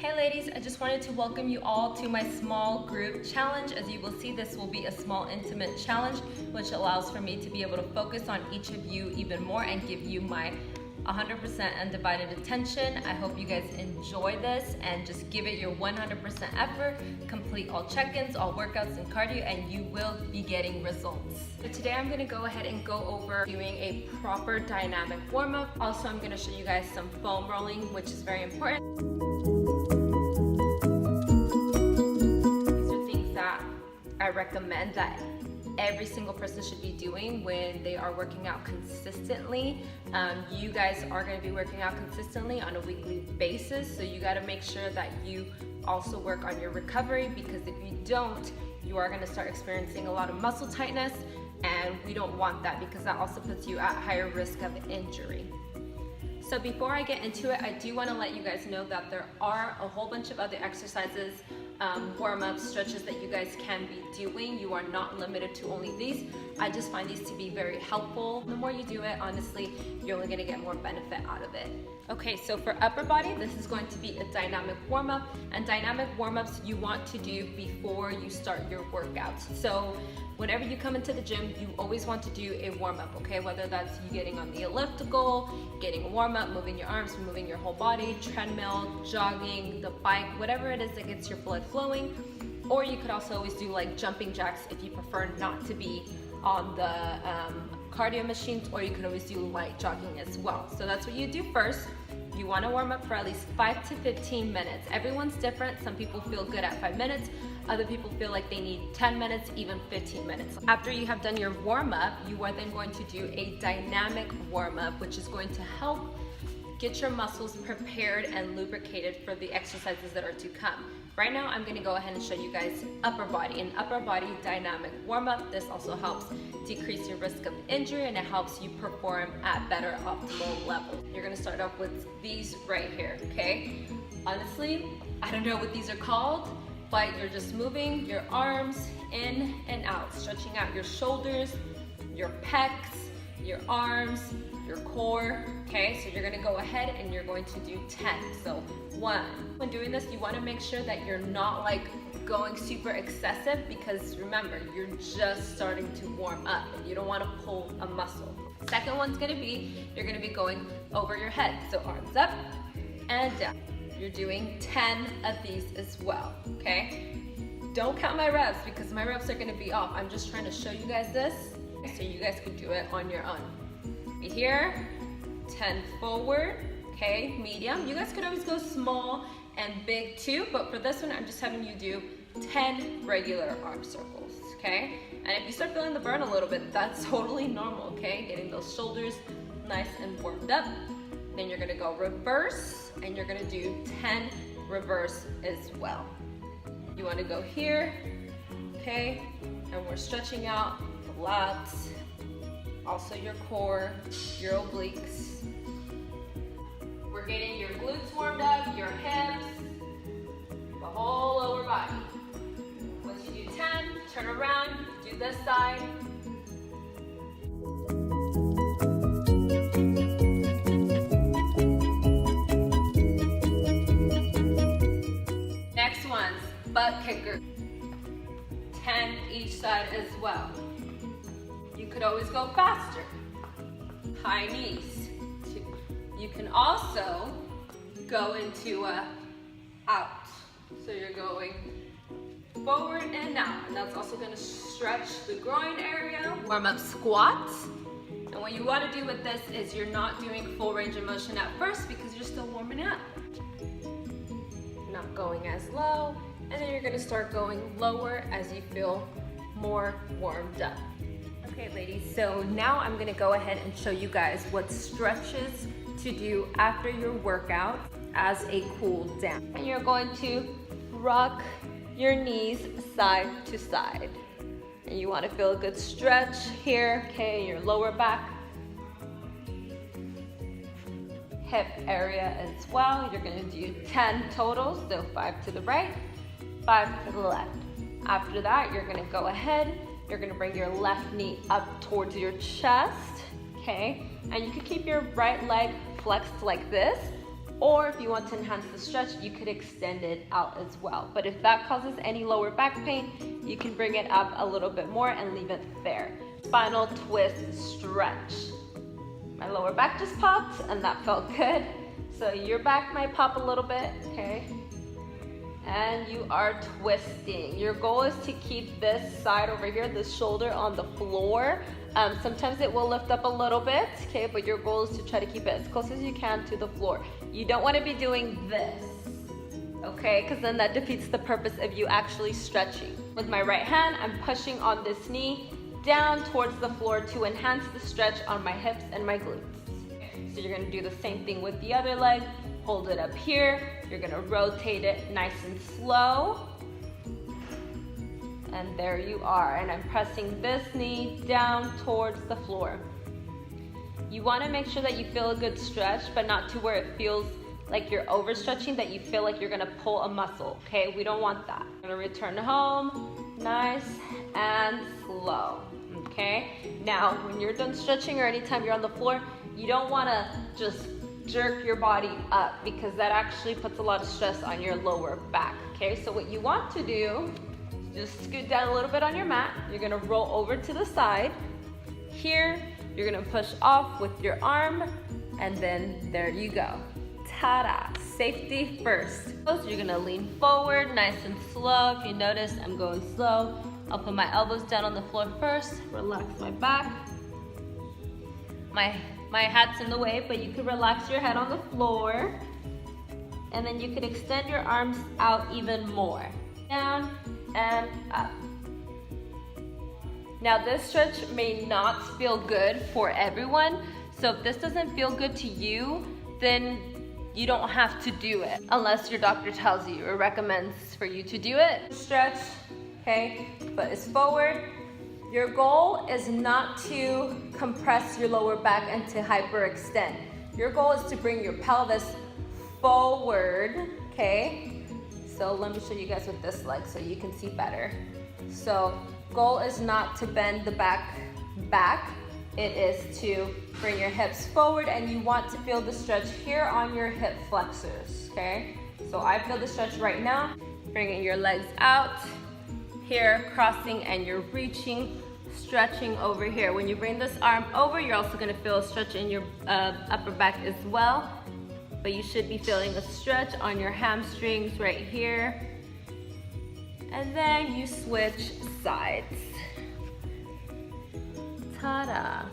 Hey ladies, I just wanted to welcome you all to my small group challenge. As you will see, this will be a small intimate challenge, which allows for me to be able to focus on each of you even more and give you my 100% undivided attention. I hope you guys enjoy this and just give it your 100% effort. Complete all check-ins, all workouts and cardio, and you will be getting results. So today I'm gonna go ahead and go over doing a proper dynamic warm-up. Also, I'm gonna show you guys some foam rolling, which is very important. These are things that I recommend that every single person should be doing when they are working out consistently. You guys are going to be working out consistently on a weekly basis, so you got to make sure that you also work on your recovery, because if you don't, you are going to start experiencing a lot of muscle tightness, and we don't want that because that also puts you at higher risk of injury. So before I get into it, I do want to let you guys know that there are a whole bunch of other exercises, warm-ups, stretches that you guys can be doing. You are not limited to only these. I just find these to be very helpful. The more you do it, honestly, you're only gonna get more benefit out of it. Okay, so for upper body, this is going to be a dynamic warm-up, and dynamic warm-ups you want to do before you start your workouts. So whenever you come into the gym, you always want to do a warm-up, okay? Whether that's you getting on the elliptical, getting a warm-up, moving your arms, moving your whole body, treadmill, jogging, the bike, whatever it is that gets your blood flowing. Or you could also always do like jumping jacks if you prefer not to be on the cardio machines, or you could always do light jogging as well. So that's what you do first. You want to warm up for at least 5 to 15 minutes. Everyone's different. Some people feel good at 5 minutes. Other people feel like they need 10 minutes, even 15 minutes. After you have done your warm up, you are then going to do a dynamic warm up, which is going to help get your muscles prepared and lubricated for the exercises that are to come. Right now, I'm gonna go ahead and show you guys upper body, an upper body dynamic warm-up. This also helps decrease your risk of injury, and it helps you perform at better optimal levels. You're gonna start off with these right here, okay? Honestly, I don't know what these are called, but you're just moving your arms in and out, stretching out your shoulders, your pecs, your arms, your core, okay? So you're gonna go ahead and you're going to do 10. So 1. When doing this, you wanna make sure that you're not like going super excessive, because remember, you're just starting to warm up and you don't wanna pull a muscle. Second one's gonna be, you're gonna be going over your head. So arms up and down. You're doing 10 of these as well, okay? Don't count my reps because my reps are gonna be off. I'm just trying to show you guys this so you guys can do it on your own. Here, 10 forward, okay, medium. You guys could always go small and big too, but for this one, I'm just having you do 10 regular arm circles, okay? And if you start feeling the burn a little bit, that's totally normal, okay? Getting those shoulders nice and warmed up. Then you're gonna go reverse, and you're gonna do 10 reverse as well. You wanna go here, okay? And we're stretching out the lats, also your core, your obliques. We're getting your glutes warmed up, your hips, the whole lower body. Once you do 10, turn around, do this side. Next one's butt kicker. 10 each side as well. You could always go faster. High knees. You can also go into a out. So you're going forward and out. And that's also gonna stretch the groin area. Warm up squats. And what you wanna do with this is you're not doing full range of motion at first because you're still warming up. Not going as low. And then you're gonna start going lower as you feel more warmed up. Okay ladies, so now I'm gonna go ahead and show you guys what stretches to do after your workout as a cool down. And you're going to rock your knees side to side. And you wanna feel a good stretch here, okay, your lower back, hip area as well. You're gonna do 10 totals, so 5 to the right, 5 to the left. After that, you're gonna go ahead, you're gonna bring your left knee up towards your chest, okay? And you can keep your right leg flexed like this, Or if you want to enhance the stretch, you could extend it out as well. But if that causes any lower back pain, you can bring it up a little bit more and leave it there. Spinal twist stretch. My lower back just popped and that felt good. So your back might pop a little bit, okay? And you are twisting. Your goal is to keep this side over here, this shoulder on the floor. Sometimes it will lift up a little bit, okay? But your goal is to try to keep it as close as you can to the floor. You don't want to be doing this, okay? Because then that defeats the purpose of you actually stretching. With my right hand, I'm pushing on this knee down towards the floor to enhance the stretch on my hips and my glutes. So you're gonna do the same thing with the other leg. Hold it up here. You're gonna rotate it nice and slow. And there you are. And I'm pressing this knee down towards the floor. You wanna make sure that you feel a good stretch, but not to where it feels like you're overstretching, that you feel like you're gonna pull a muscle, okay? We don't want that. I'm gonna return home, nice and slow, okay? Now, when you're done stretching or anytime you're on the floor, you don't wanna just jerk your body up because that actually puts a lot of stress on your lower back, okay? So what you want to do, just scoot down a little bit on your mat. You're gonna roll over to the side. Here, you're gonna push off with your arm, and then there you go. Ta-da, safety first. You're gonna lean forward, nice and slow. If you notice, I'm going slow. I'll put my elbows down on the floor first, relax my back. My hat's in the way, but you can relax your head on the floor. And then you can extend your arms out even more. Down and up. Now this stretch may not feel good for everyone. So if this doesn't feel good to you, then you don't have to do it unless your doctor tells you or recommends for you to do it. Stretch, okay, foot is forward. Your goal is not to compress your lower back and to hyperextend. Your goal is to bring your pelvis forward, okay? So let me show you guys with this leg so you can see better. So goal is not to bend the back. It is to bring your hips forward, and you want to feel the stretch here on your hip flexors, okay? So I feel the stretch right now. Bringing your legs out, here, crossing, and you're reaching, stretching over here. When you bring this arm over, you're also gonna feel a stretch in your upper back as well, but you should be feeling a stretch on your hamstrings right here. And then you switch sides. Ta-da.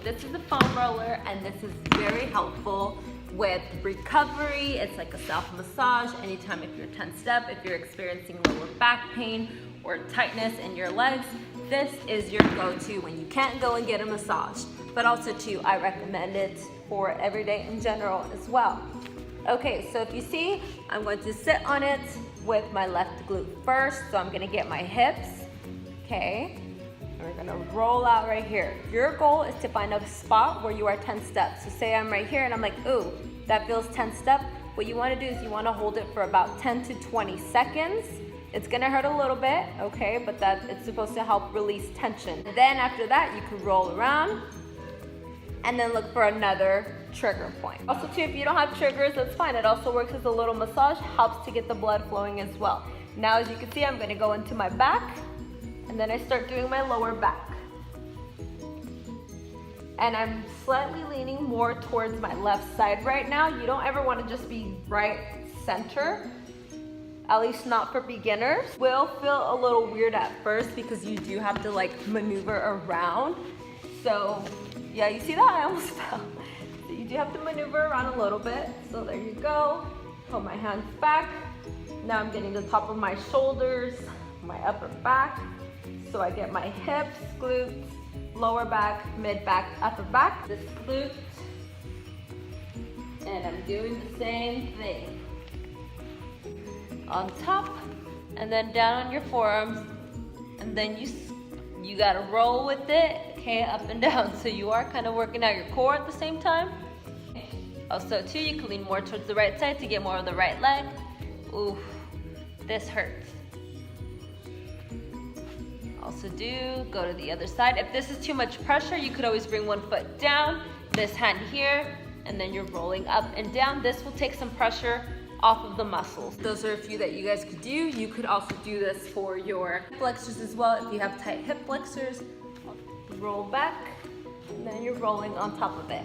This is a foam roller, and this is very helpful with recovery. It's like a self-massage. Anytime if you're tensed up, if you're experiencing lower back pain or tightness in your legs, this is your go-to when you can't go and get a massage. But also too, I recommend it for every day in general as well. Okay, so if you see, I'm going to sit on it with my left glute first. So I'm gonna get my hips, okay? We're gonna roll out right here. Your goal is to find a spot where you are tensed up. So say I'm right here and I'm like, ooh, that feels tensed up. What you wanna do is you wanna hold it for about 10 to 20 seconds. It's gonna hurt a little bit, okay, but it's supposed to help release tension. Then after that, you can roll around and then look for another trigger point. Also too, if you don't have triggers, that's fine. It also works as a little massage, helps to get the blood flowing as well. Now, as you can see, I'm gonna go into my back, and then I start doing my lower back. And I'm slightly leaning more towards my left side right now. You don't ever wanna just be right center, at least not for beginners. Will feel a little weird at first because you do have to like maneuver around. So yeah, you see that? I almost fell. So you do have to maneuver around a little bit. So there you go. Pull my hands back. Now I'm getting the top of my shoulders, my upper back. So I get my hips, glutes, lower back, mid back, upper back, this glute. And I'm doing the same thing. On top, and then down on your forearms. And then you gotta roll with it, okay, up and down. So you are kind of working out your core at the same time. Also too, you can lean more towards the right side to get more of the right leg. Ooh, this hurts. Also go to the other side. If this is too much pressure, you could always bring one foot down, this hand here, and then you're rolling up and down. This will take some pressure off of the muscles. Those are a few that you guys could do. You could also do this for your flexors as well. If you have tight hip flexors, roll back, and then you're rolling on top of it.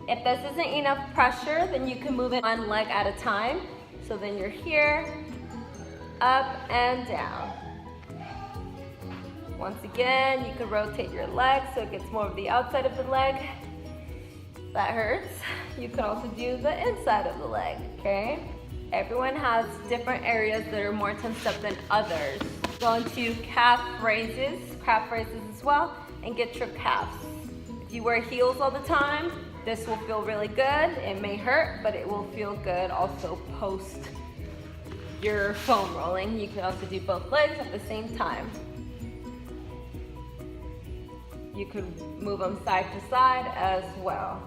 If this isn't enough pressure, then you can move it one leg at a time. So then you're here, up and down. Once again, you can rotate your leg so it gets more of the outside of the leg. That hurts. You can also do the inside of the leg, okay? Everyone has different areas that are more tensed up than others. Go into calf raises as well, and get your calves. If you wear heels all the time, this will feel really good. It may hurt, but it will feel good also post your foam rolling. You can also do both legs at the same time. You could move them side to side as well.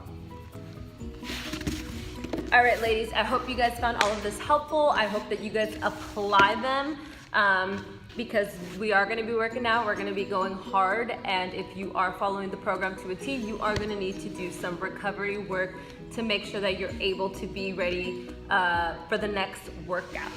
All right, ladies, I hope you guys found all of this helpful. I hope that you guys apply them because we are gonna be working out, we're gonna be going hard, and if you are following the program to a T, you are gonna need to do some recovery work to make sure that you're able to be ready for the next workout.